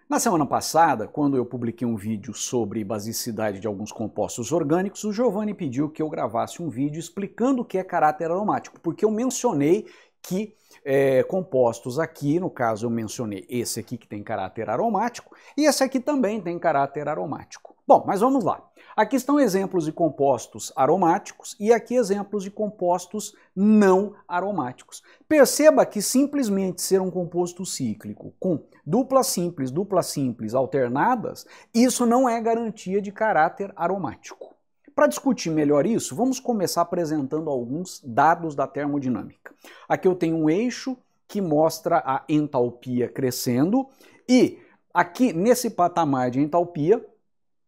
Na semana passada, quando eu publiquei um vídeo sobre basicidade de alguns compostos orgânicos, o Giovanni pediu que eu gravasse um vídeo explicando o que é caráter aromático, porque eu mencionei que compostos aqui, no caso eu mencionei esse aqui que tem caráter aromático, e esse aqui também tem caráter aromático. Bom, mas vamos lá. Aqui estão exemplos de compostos aromáticos e aqui exemplos de compostos não aromáticos. Perceba que simplesmente ser um composto cíclico com dupla simples alternadas, isso não é garantia de caráter aromático. Para discutir melhor isso, vamos começar apresentando alguns dados da termodinâmica. Aqui eu tenho um eixo que mostra a entalpia crescendo e aqui nesse patamar de entalpia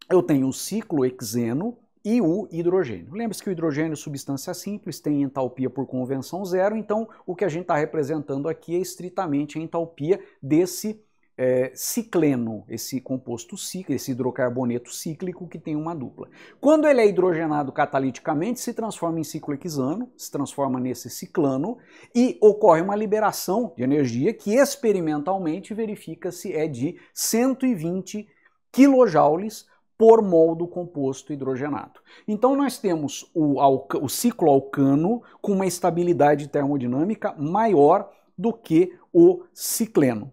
eu tenho o ciclo hexeno e o hidrogênio. Lembre-se que o hidrogênio é substância simples, tem entalpia por convenção zero, então o que a gente está representando aqui é estritamente a entalpia desse cicleno, esse composto cíclico, esse hidrocarboneto cíclico que tem uma dupla. Quando ele é hidrogenado cataliticamente, se transforma em ciclo hexano, se transforma nesse ciclano e ocorre uma liberação de energia que experimentalmente verifica-se é de 120 kJ por mol do composto hidrogenado. Então nós temos o ciclo alcano com uma estabilidade termodinâmica maior do que o cicleno.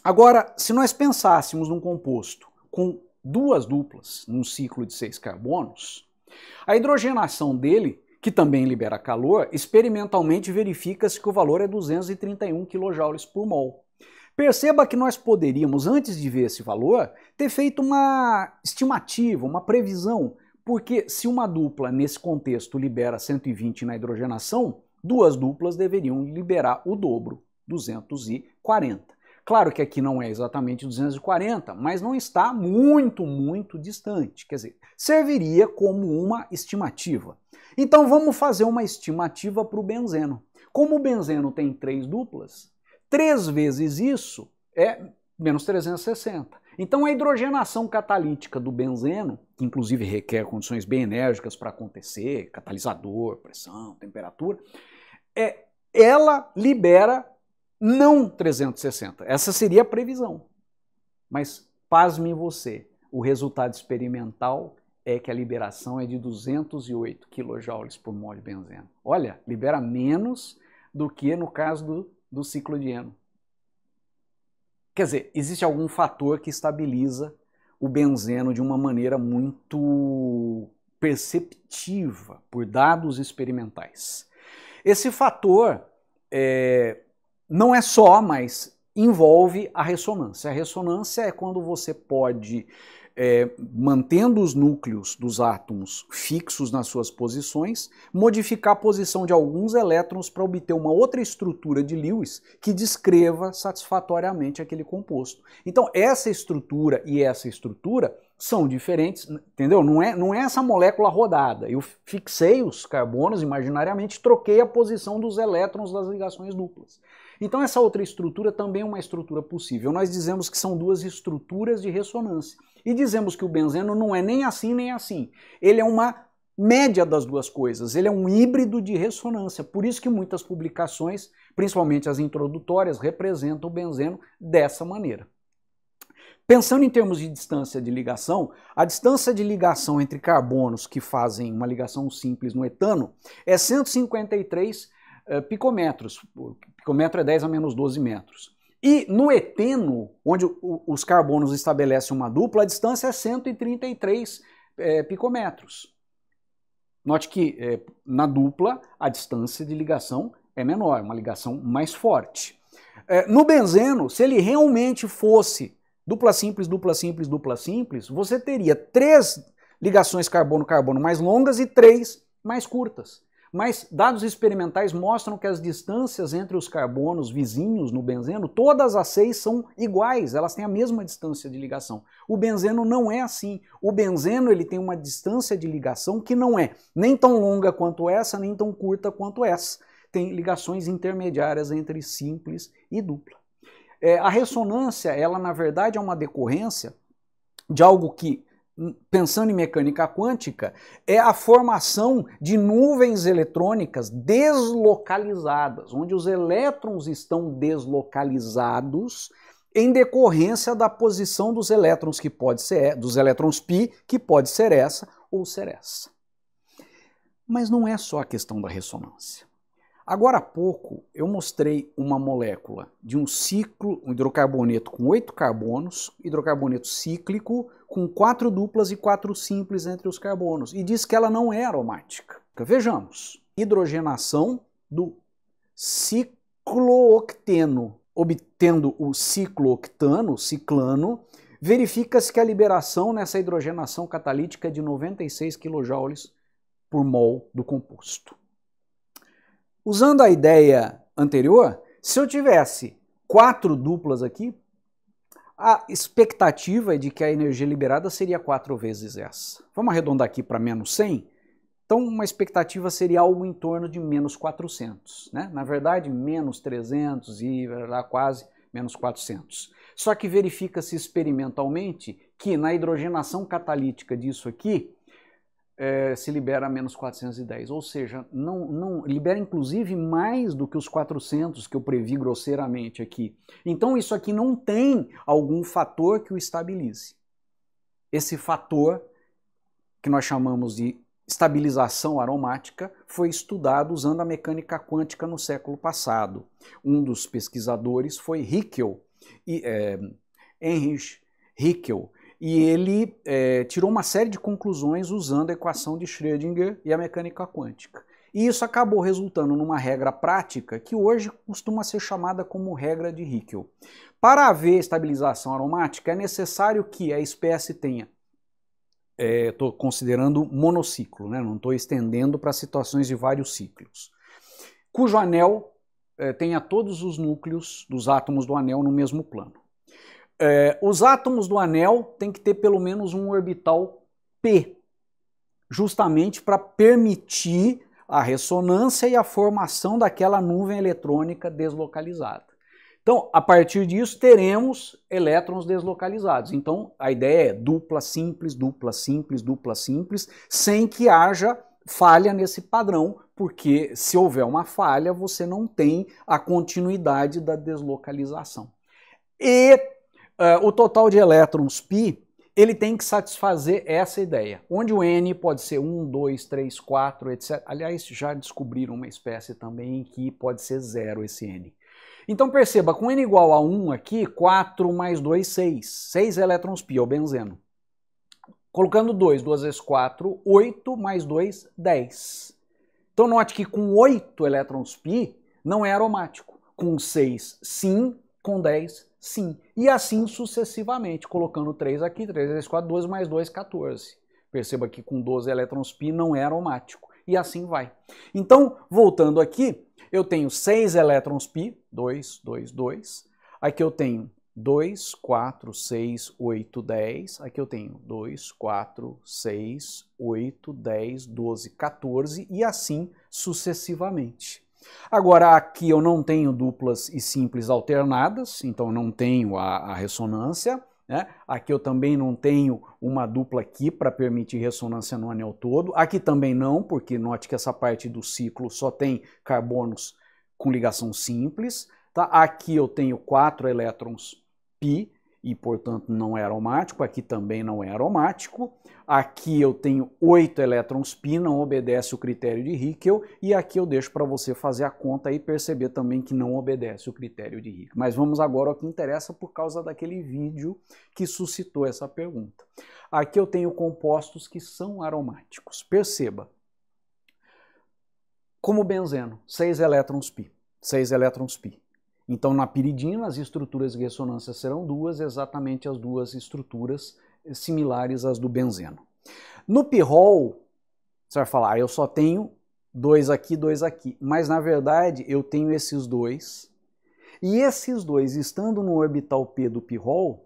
Agora, se nós pensássemos num composto com duas duplas, num ciclo de 6 carbonos, a hidrogenação dele, que também libera calor, experimentalmente verifica-se que o valor é 231 kJ por mol. Perceba que nós poderíamos, antes de ver esse valor, ter feito uma estimativa, uma previsão, porque se uma dupla nesse contexto libera 120 na hidrogenação, duas duplas deveriam liberar o dobro, 240. Claro que aqui não é exatamente 240, mas não está muito distante, quer dizer, serviria como uma estimativa. Então vamos fazer uma estimativa para o benzeno. Como o benzeno tem 3 duplas, 3 vezes isso é menos 360. Então a hidrogenação catalítica do benzeno, que inclusive requer condições bem enérgicas para acontecer, catalisador, pressão, temperatura, ela libera não 360. Essa seria a previsão. Mas pasme você, o resultado experimental é que a liberação é de 208 kJ por mol de benzeno. Olha, libera menos do que no caso do ciclo de Eno. Quer dizer, existe algum fator que estabiliza o benzeno de uma maneira muito perceptiva por dados experimentais. Esse fator não é só, mas envolve a ressonância. A ressonância é quando você pode, mantendo os núcleos dos átomos fixos nas suas posições, modificar a posição de alguns elétrons para obter uma outra estrutura de Lewis que descreva satisfatoriamente aquele composto. Então essa estrutura e essa estrutura são diferentes, entendeu? Não é essa molécula rodada. Eu fixei os carbonos imaginariamente, troquei a posição dos elétrons das ligações duplas. Então essa outra estrutura também é uma estrutura possível. Nós dizemos que são duas estruturas de ressonância. E dizemos que o benzeno não é nem assim nem assim. Ele é uma média das duas coisas, ele é um híbrido de ressonância. Por isso que muitas publicações, principalmente as introdutórias, representam o benzeno dessa maneira. Pensando em termos de distância de ligação, a distância de ligação entre carbonos que fazem uma ligação simples no etano é 153 picômetros. O picômetro é 10 a menos 12 metros. E no eteno, onde os carbonos estabelecem uma dupla, a distância é 133 picômetros. Note que na dupla a distância de ligação é menor, uma ligação mais forte. No benzeno, se ele realmente fosse dupla simples, você teria 3 ligações carbono-carbono mais longas e 3 mais curtas. Mas dados experimentais mostram que as distâncias entre os carbonos vizinhos no benzeno, todas as 6 são iguais, elas têm a mesma distância de ligação. O benzeno não é assim. O benzeno ele tem uma distância de ligação que não é nem tão longa quanto essa, nem tão curta quanto essa. Tem ligações intermediárias entre simples e dupla. A ressonância, ela na verdade é uma decorrência de algo que, pensando em mecânica quântica, é a formação de nuvens eletrônicas deslocalizadas, onde os elétrons estão deslocalizados em decorrência da posição dos elétrons, que pode ser dos elétrons π, que pode ser essa ou ser essa. Mas não é só a questão da ressonância. Agora há pouco eu mostrei uma molécula de um ciclo, um hidrocarboneto com 8 carbonos, hidrocarboneto cíclico com 4 duplas e 4 simples entre os carbonos, e disse que ela não é aromática. Vejamos, hidrogenação do cicloocteno. Obtendo o ciclooctano, ciclano, verifica-se que a liberação nessa hidrogenação catalítica é de 96 kJ por mol do composto. Usando a ideia anterior, se eu tivesse 4 duplas aqui, a expectativa é de que a energia liberada seria 4 vezes essa. Vamos arredondar aqui para menos 100? Então, uma expectativa seria algo em torno de menos 400, né? Na verdade, menos 300 e lá quase menos 400. Só que verifica-se experimentalmente que na hidrogenação catalítica disso aqui, se libera menos 410, ou seja, não libera inclusive mais do que os 400 que eu previ grosseiramente aqui. Então, isso aqui não tem algum fator que o estabilize. Esse fator, que nós chamamos de estabilização aromática, foi estudado usando a mecânica quântica no século passado. Um dos pesquisadores foi Heinrich Hickel, e ele tirou uma série de conclusões usando a equação de Schrödinger e a mecânica quântica. E isso acabou resultando numa regra prática que hoje costuma ser chamada como regra de Hickel. Para haver estabilização aromática, é necessário que a espécie tenha estou considerando monociclo, né? Não estou estendendo para situações de vários ciclos, cujo anel tenha todos os núcleos dos átomos do anel no mesmo plano. Os átomos do anel têm que ter pelo menos um orbital p, justamente para permitir a ressonância e a formação daquela nuvem eletrônica deslocalizada. Então, a partir disso, teremos elétrons deslocalizados. Então, a ideia é dupla simples, dupla simples, dupla simples, sem que haja falha nesse padrão, porque se houver uma falha, você não tem a continuidade da deslocalização. E o total de elétrons π, ele tem que satisfazer essa ideia, onde o N pode ser 1, 2, 3, 4, etc. Aliás, já descobriram uma espécie também que pode ser 0 esse N. Então perceba, com N igual a 1 aqui, 4 mais 2, 6. 6 elétrons π, é o benzeno. Colocando 2, 2 vezes 4, 8 mais 2, 10. Então note que com 8 elétrons π não é aromático. Com 6, sim. Com 10, sim. E assim sucessivamente, colocando 3 aqui, 3 vezes 4, 12 mais 2, 14. Perceba que com 12 elétrons π não é aromático. E assim vai. Então, voltando aqui, eu tenho 6 elétrons π, 2, 2, 2. Aqui eu tenho 2, 4, 6, 8, 10. Aqui eu tenho 2, 4, 6, 8, 10, 12, 14 e assim sucessivamente. Agora, aqui eu não tenho duplas e simples alternadas, então eu não tenho a ressonância, né? Aqui eu também não tenho uma dupla aqui para permitir ressonância no anel todo. Aqui também não, porque note que essa parte do ciclo só tem carbonos com ligação simples. Tá? Aqui eu tenho 4 elétrons π e, portanto, não é aromático. Aqui também não é aromático. Aqui eu tenho 8 elétrons π, não obedece o critério de Hickel. E aqui eu deixo para você fazer a conta e perceber também que não obedece o critério de Hickel. Mas vamos agora ao que interessa por causa daquele vídeo que suscitou essa pergunta. Aqui eu tenho compostos que são aromáticos. Perceba, como benzeno, 6 elétrons π. 6 elétrons π. Então, na piridina, as estruturas de ressonância serão duas, exatamente as duas estruturas similares às do benzeno. No pirrol, você vai falar, eu só tenho 2 aqui, 2 aqui. Mas, na verdade, eu tenho esses dois. E esses dois, estando no orbital p do pirrol,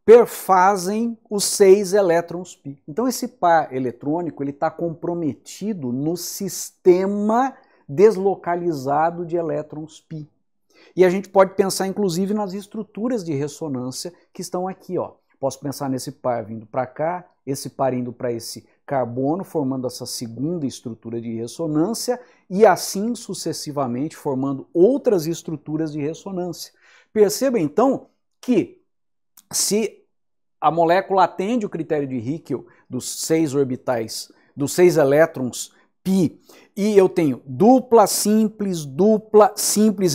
perfazem os 6 elétrons π. Então, esse par eletrônico está comprometido no sistema deslocalizado de elétrons π. E a gente pode pensar, inclusive, nas estruturas de ressonância que estão aqui, ó. Posso pensar nesse par vindo para cá, esse par indo para esse carbono, formando essa segunda estrutura de ressonância, e assim sucessivamente, formando outras estruturas de ressonância. Perceba, então, que se a molécula atende o critério de Hickel dos 6 orbitais, dos 6 elétrons π, e eu tenho dupla simples,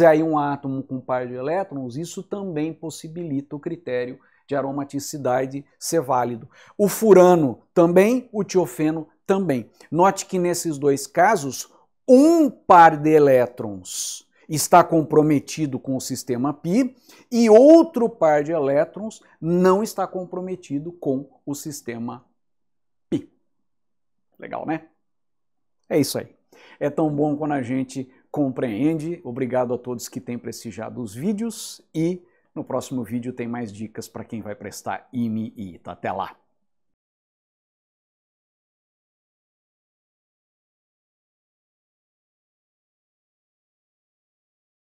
é aí um átomo com um par de elétrons, isso também possibilita o critério de aromaticidade ser válido. O furano também, o tiofeno também. Note que nesses dois casos, um par de elétrons está comprometido com o sistema π e outro par de elétrons não está comprometido com o sistema π. Legal, né? É isso aí. É tão bom quando a gente compreende. Obrigado a todos que têm prestigiado os vídeos e no próximo vídeo tem mais dicas para quem vai prestar IME e ITA. Até lá!